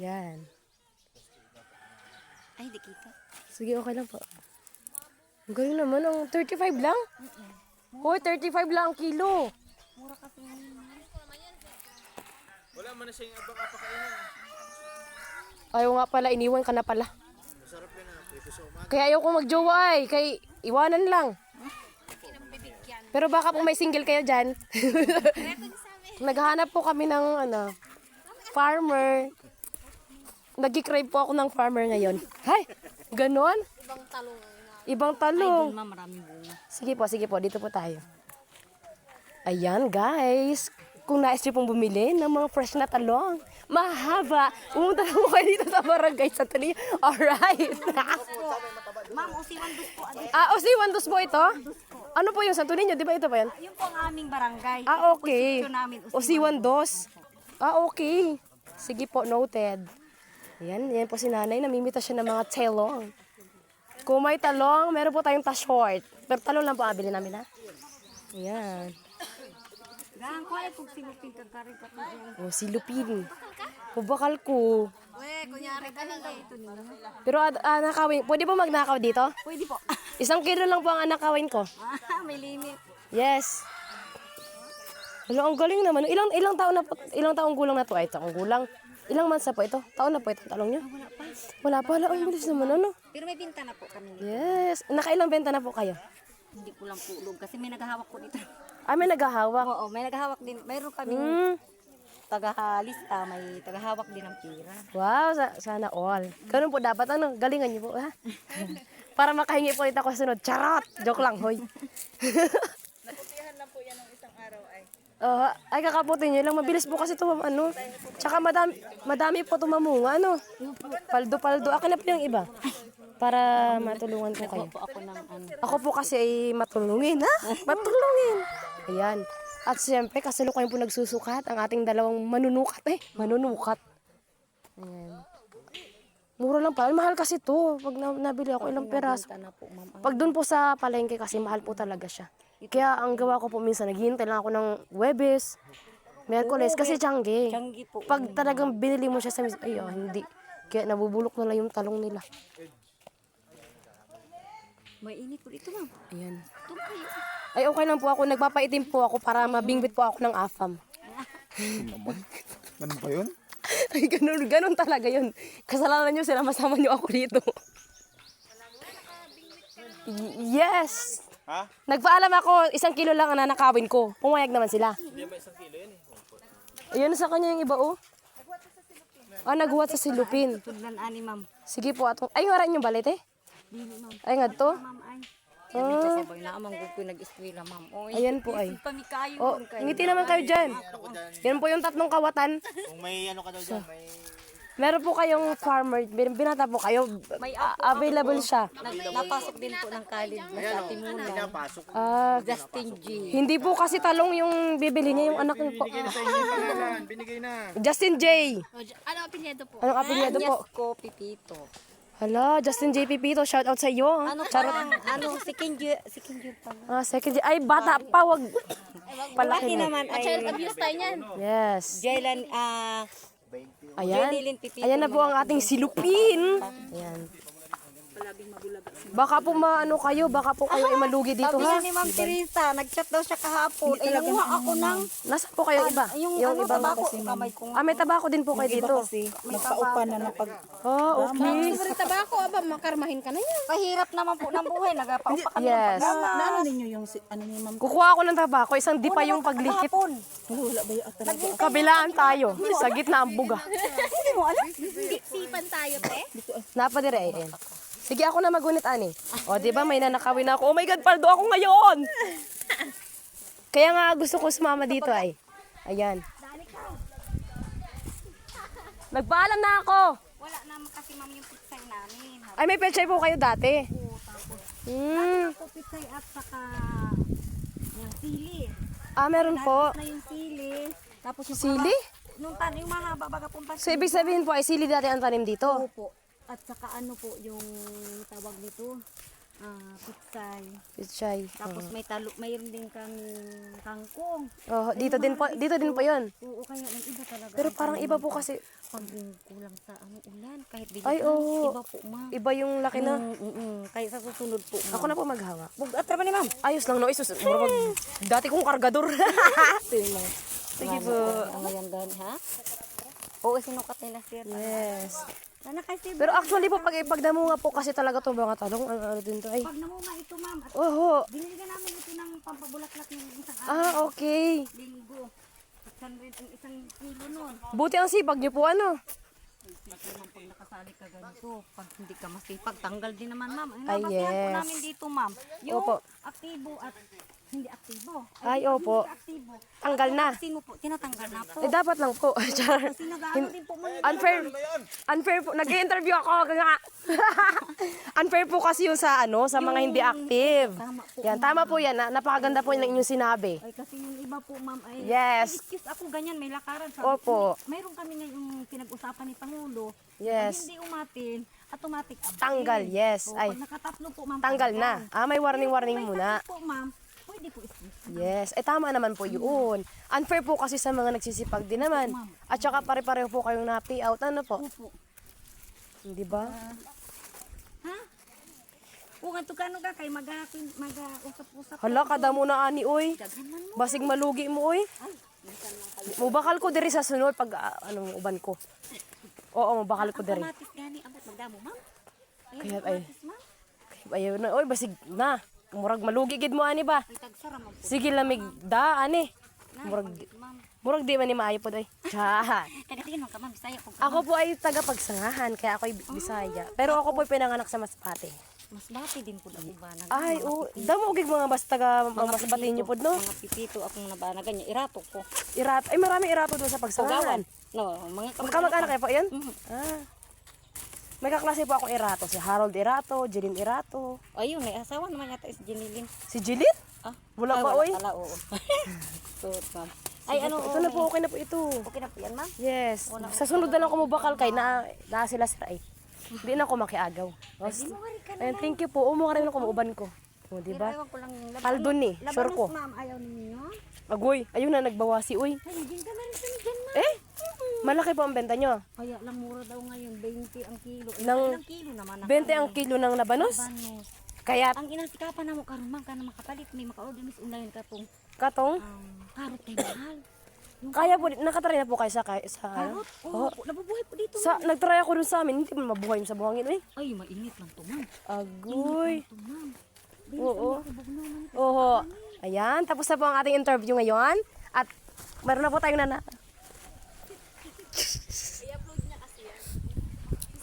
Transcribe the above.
Yan. Ay, di kita. Sige, okay lang po. Ang galing naman. Ang 35 lang? Hoy, 35 lang ang kilo. Mura kasi ngayon. Wala man na siyang abang apakainin. Ayaw nga pala, iniwan ka na pala. Masarap yan ah. Pwede sa umaga. Kaya ayaw ko magjowa ay. Kay iwanan lang. Pero baka po may single kayo dyan. Naghahanap po kami ng farmer. Nag-crave po ako ng farmer ngayon. Hay! Ganon? Ibang talong. Ibang talong. Ma'am, maraming bunga. Sige po. Dito po tayo. Ayan, guys. Kung nais niyo pong bumili ng mga fresh na talong, mahaba, pumunta na po kayo dito sa barangay sa Tali. Alright. Ma'am, usiwan dos po. Usiwan dos po ito? Ano po yung santo ninyo? Di ba ito pa yan? Yung po ang aming barangay. Okay. Ito namin, Usiwan dos. Okay. Sige po, noted. Yan po si nanay. Namimita siya ng mga talong. Kung may talong, meron po tayong ta-short. Pero talong lang po abili namin, ha? Ayan. Gang ko ay kung silupin ka karin pa po. Silupin. Bakal ko. We, kunyari ka lang ito nila. Pero nakawin, pwede po magnakaw dito? Pwede po. 1 kilo lang po ang anakawin ko. May limit. Yes. Ano, ang galing naman. Ilang taong gulang na to? Ay, taong gulang. Ilang months na po ito? Taon na po itong talong nyo? Wala pa. Wala pa. Ang bilis naman, ano? Pero may binta na po kami. Yes. Nakailang benta na po kayo? Hindi ko lang pulog kasi may naghahawak po dito. May naghahawak. Oo, may naghahawak din. Mayroon kami taga-lista, may taga-hawak din ng pira. Wow, sana all. Ganun po dapat, galingan niyo po, ha? Para makahingi po ulit ako sa sunod. Charot! Joke lang, hoy. Naputihan lang po yan ng isang araw ay. Ay, kakaputin niyo lang. Mabilis po kasi ito, Tsaka madami po tumamunga, Paldo-paldo. Akin na po yung iba. Para matulungan ko kayo. Po ako ng Ako po kasi ay matulungin, ha? Matulungin. Ayan. At siyempre, kasalukuyan po nagsusukat ang ating dalawang manunukat, Manunukat. Ayan. Mura lang pala. Mahal kasi to. Pag nabili ako ilang peraso. na po, ma'am. Pag dun po sa palengke kasi mahal po talaga siya. Kaya ang gawa ko po minsan, naghihintay lang ako ng Huwebes, Miyerkules, kasi tiyangge. Tiyangge po. Pag talagang binili mo siya sa hindi. Kaya nabubulok na lang yung talong nila. May init po dito, ma'am. Ayan. Doon kayo. Ay, okay lang po ako. Nagpapaitim po ako para mabingbit po ako ng afam. Ganun ba yun? Ay, ganun talaga yun. Kasalanan nyo sila, masama nyo ako dito. Yes! Ha? Nagpaalam ako, 1 kilo lang ang nanakawin ko. Pumayag naman sila. Hindi ba 1 kilo yan Ayun sa kanya yung iba, naghuwat sa silupin. Tudlan ani, ma'am. Sige po, ay, wala yung balit, Dili, ma'am. Ay, nga to. Ma'am, ay. Kasi boy na amang ko nag-eskwela, ma'am. Oy. Ayan po, ay. Pamikayo kayo. Ngiti naman kayo dyan. Yan po yung 3 kawatan. Kung may ano ka daw dyan, may... Meron po kayong farmer, binata po kayo. May Available siya. Napasok din po ng college na sa Timuna. Pinapasok. Justin G. Hindi po kasi talong yung bibili niya, yung anak niyo po. Binigay na sa inyo yung pangalan. Binigay na. Justin J. Ano apelyido po? Anong apelyido po? Yes ko, Pipito. Hala, Justin J. Pipito, shout out sa iyo. Ano parang, si Kinji pala. Second J. Ay, bata pa, wag. Palaki naman ay Child abuse tayo niyan. Yes. Jailan, Ayan. Jenilyn Pipito. Ayan na po ang ating silupin. Ayan. Baka po baka po kayo ay malugi dito, Sabi ha? ni Ma'am Teresa, nag-chat daw siya kahapon. Ay, nakuha ako ng, Nasaan po kayo iba? yung iba tabako, kamay ko nga. may tabako din po kayo dito. Magpaupan na ng pag... Okay. Libre tabako, aba, makarmahin ka na yan. Pahirap naman po ng buhay, nagpaupa kami Yes. Naano ninyo yung ano ni ma'am? Kukuha ako ng tabako, isang di pa yung paglikit. kahapon. Wala ba yung talaga? Kabilaan tayo, sa gitna ang buga. Hindi mo alam? Sipan tayo, te. Napadire, ayan. Sige, ako na magunit, ani. O, di ba may nanakawin ako. Oh my God, paldo ako ngayon! Kaya nga gusto ko sumama dito, ay. Ayan. Nagpaalam na ako. Wala naman kasi ma'am yung pitsay namin. Ay, may pechay po kayo dati. Po pitsay at saka yung sili. Meron po. Na yung sili. Tapos yung Sili? Nung yung mahaba baga pong So, ibig sabihin po ay sili dati ang tanim dito. po. At saka ano po yung tawag nito. Pitsay. Pichay. Tapos mayroon din kami kangkong. Oh, dito din po 'yon. Oo, kaya ang iba talaga. Pero parang iba po kasi Pag kulang sa ulan, kahit Ay, bilisan, oo. iba po, ma'am. iba yung laki na. Kaya sa susunod po, ma'am. Ako na po maghawak. Bugat naman ni ma'am. Ayos lang no, isus. Dati kong kargador. Sige po. Ang maganda, ha? Oo, sinukat nila, sir. Yes. Sana kasi, Pero actually po, pag damunga po kasi talaga itong mga talong, ano din to ay. pag namunga ito, ma'am, at Oho. biniligan namin ito ng pampabulaklak ng isang Okay. linggo. At 100 ang isang kilo nun. Buti ang sipag niyo po, ano? Kasi ma'am, pag nakasali ka ganito, pag hindi ka masipag, tanggal din naman, ma'am. Ang Ay, nabasihan po yes. namin dito, ma'am. Yung Opo. aktibo at hindi aktibo. Ay, pag opo. Hindi ka aktibo. Tanggal na. Sino po? Tinatanggal na po. Eh, dapat lang po. Char. Kasi nag-ano din po, ma'am. Unfair. Unfair po. Nag-interview ako. Nga. Unfair po kasi yung sa sa mga hindi active. Tama po. Yan, tama po yan. Napakaganda po yung inyong sinabi. Ay, kasi yung iba po, ma'am, ay... Yes. Excuse ako, ganyan, may lakaran. Opo. Mayroon kami ngayong pinag-usapan ni Pangulo. Yes. Pag hindi umatin, automatic absent. Tanggal, yes. So, Ay, pag nakatatlo po, ma'am. tanggal na. May warning May muna. sakit po, ma'am. Pwede po excuse. Yes. Tama naman po yun. Unfair po kasi sa mga nagsisipag din naman. At saka pare-pareho po kayong na-pay out. Ano po? Opo. Di ba? Ha? Kung nga kano ka, kay mag-usap-usap. Hala, kada mo na ani, oy. Daghan man mo. Basig malugi mo, oy. Mubakal ko diri sa sunod pag uban ko. Oo, mubakal ko diri. Automatic gani, abot magdamo, ma'am. Kaya ay, Automatic, ma'am. ayaw na, oy, basig na. Murag malugi gid mo ani ba? Ay, tagsara, ma'am. Sige lamig da ani. Murag Ma'am. murag di man ni maayo pod oy. Cha. Tagatingin mo ka, ma'am. Bisaya ko. Ako po ay taga Pagsangahan, kaya ako'y Bisaya. Pero ako po ay pinanganak sa Masbate. Mas bati din po ang iba. Ay, damo gig mga taga Masbate niyo pod no. Mga pipito akong nabanagan niya. Irato ko. Irato, ay marami irato doon sa Pagsangahan. No, mga Kamag-anak kayo po yan? May kaklase po akong Irato. Si Harold Irato, Jeline Irato. Ayun, may asawa naman yata is Jinilin. Si Jeline? Ah, Wala ay, pa, oy. Pala, oo. So, ma'am. Ay, ano, Ito na po, okay na po ito. Okay na po yan, ma'am. Yes. Sa sunod na lang ako mabakal kay na sila sira eh. Hindi na ako makiagaw. Di mo wari ka na. Ayun, thank you po. Umuha rin ako mauban ko. O, di ba? Ewan ko lang yung Paldon ni, sure ko. Labanos, ma'am, ayaw ninyo. Agoy, ayun na nagbawasi, uy. Ay, hindi ka na rin sa dyan, ma'am. Eh, malaki po ang benta nyo. Kaya lang mura daw ngayon, 20 ang kilo. Nang- Ilang kilo naman. 20 ang kilo ng labanos. Labanos. Kaya, Ang inasikapan na mo karon man ka na makapalit, may maka-order mis online ka tong katong, karot kay mahal. kaya po, nakatry na po kayo sa ano? Karot? Oo, nabubuhay po dito. Nagtry ako dun sa amin, hindi mo mabuhay sa buhangin, uy. Ay, mainit lang to, ma'am. Agoy. Ito, ma'am. Oo. Kubog na man. Oo. Ayan, tapos na po ang ating interview ngayon. At meron na po tayong